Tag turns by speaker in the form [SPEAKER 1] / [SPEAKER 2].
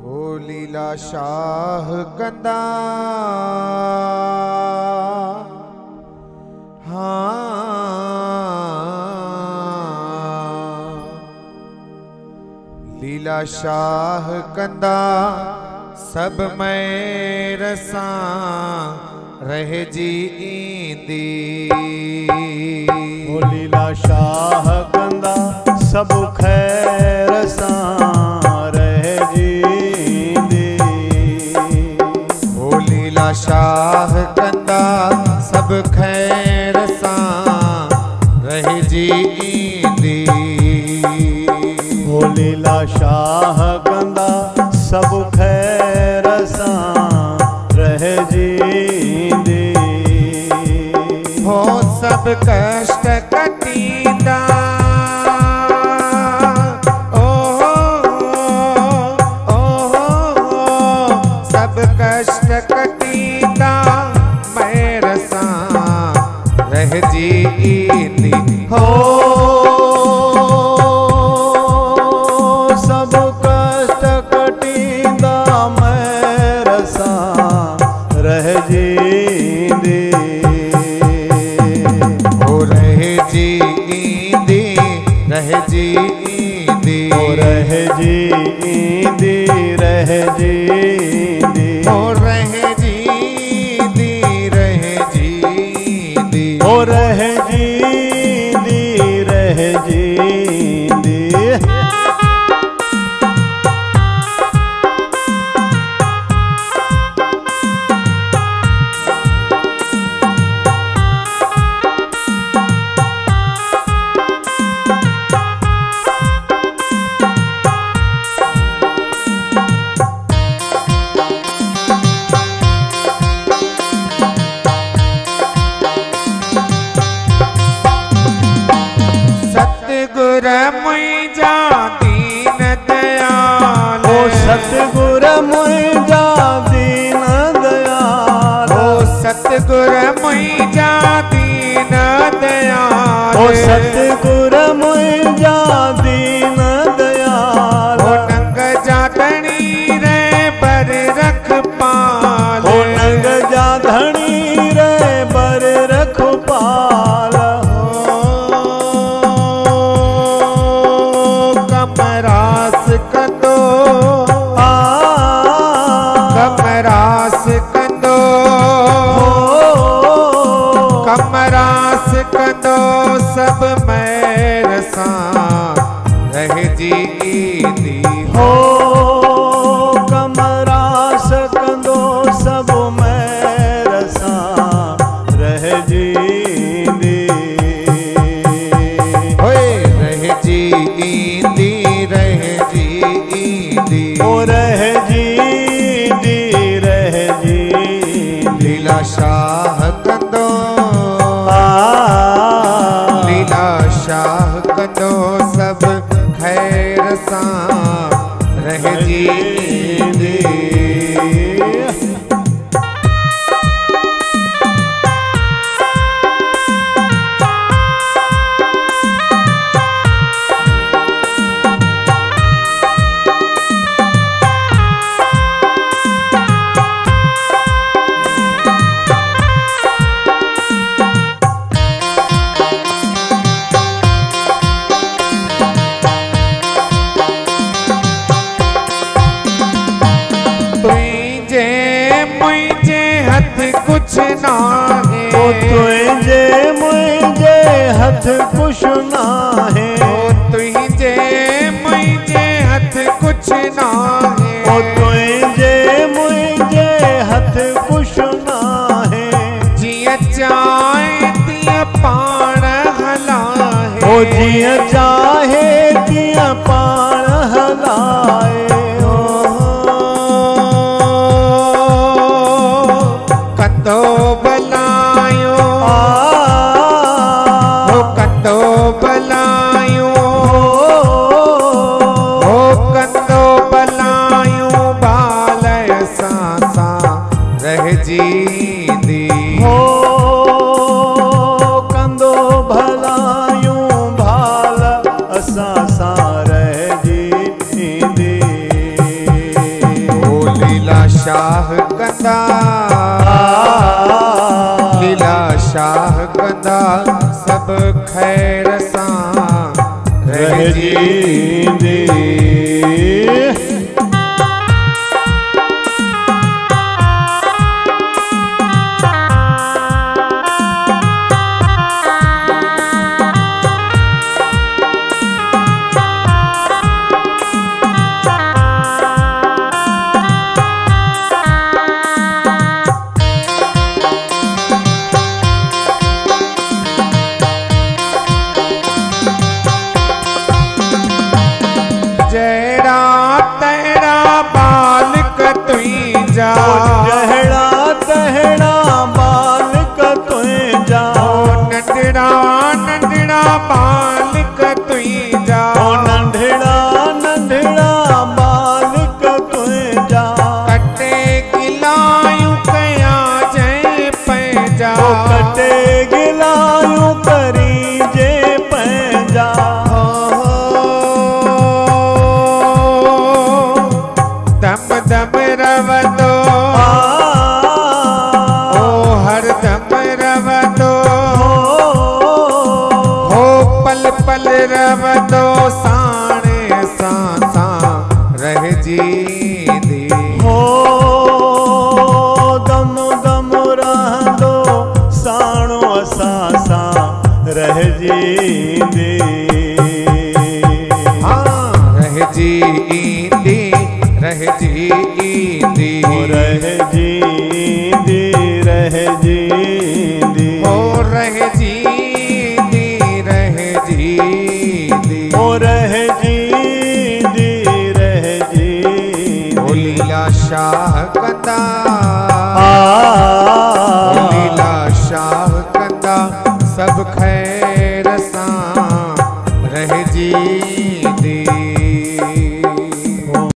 [SPEAKER 1] ओ लीला शाह कंदा लीला शाह कंदा सब मैं रसा रह जी ईंदी।
[SPEAKER 2] ओ लीला शाह कंदा सब खैर सा रह जी ईंदी।
[SPEAKER 1] ओ लीला शाह कंदा सब खैर सा रह जी ईंदी।
[SPEAKER 2] ओ लीला शाह कंदा सब खैर सा रह जींदी।
[SPEAKER 1] हो सब कष्ट कटींदा सब कष्ट कटींदा मैं रसा रह जींदी। हो रह जी ईंदी।
[SPEAKER 2] ओ रह जी ईंदी रह जी ईंदी।
[SPEAKER 1] ओ रह जी ईंदी रह जी ईंदी।
[SPEAKER 2] ओ रह जी ईंदी रह जी ईंदी।
[SPEAKER 1] सतगुर मुझा दीन दयाल।
[SPEAKER 2] ओ सतगुर मुझा दीन दयाल।
[SPEAKER 1] ओ सतगुर मुझा दीन दयाल।
[SPEAKER 2] ओ सतगुर मुझा दीन दयाल।
[SPEAKER 1] ओ नंग जा धनी रे बर रख पाल।
[SPEAKER 2] ओ नंग जा धनी रे बर रख पाल।
[SPEAKER 1] कमरास कंदो कमरास कंदो कमरास कंदो सब मैं रसा रह जी ईंदी।
[SPEAKER 2] हो कमरास कंदो सब मैं रसा रह जी ईंदी।
[SPEAKER 1] होए रह जी ईंदी रह जी ईंदी।
[SPEAKER 2] ओ रह जी ईंदी रह जी ईंदी।
[SPEAKER 1] लीला शाह कंदो लीला शाह कंदो सब खैर सा रह जी ईंदी। मुझे हथ कुछ ना है।
[SPEAKER 2] ओ तुझे मुझे हथ कुछ ना है।
[SPEAKER 1] ओ तुझे मुझे हथ कुछ ना है।
[SPEAKER 2] ओ तुझे मुझे हथ कुछ ना है।
[SPEAKER 1] जिया चाहे तिया पाण हलाए।
[SPEAKER 2] ओ जिया चाहे तिया पाण हलाए।
[SPEAKER 1] कंदो बलायो हो कंदो बलायो हो कंदो बलायो बाल सासा रह जींदी।
[SPEAKER 2] हो कंदो भलायूं भाल
[SPEAKER 1] शाह कंदा लीला शाह कंदा सब खैर सां रह जींदे। जड़ा तेरा बालिक तुझा
[SPEAKER 2] जहड़ा तहड़ा बालिक तुझा
[SPEAKER 1] नंढड़ा नंढड़ा बालिक तुझा
[SPEAKER 2] नंढड़ा नंढड़ा बालिक तुझा
[SPEAKER 1] कटे गिलायूं कया जय पैजा
[SPEAKER 2] कटे गिलायूं करी जे पैजा
[SPEAKER 1] दम दम रवदो ओ हर दम रवदो हो पल पल रवदो साणे सांसा रह जींदी
[SPEAKER 2] हो दम दम रहंदो साणो असां सां रह जींदे।
[SPEAKER 1] हाँ रह जींदी रह जींदी
[SPEAKER 2] रह जींदी रह जींदी
[SPEAKER 1] ओ रह जींदी रह जींदी
[SPEAKER 2] ओ रह जींदी रह जींदी।
[SPEAKER 1] ओ लीला शाह कंदा
[SPEAKER 2] आ
[SPEAKER 1] लीला शाह कंदा सब खैर सां रह जी।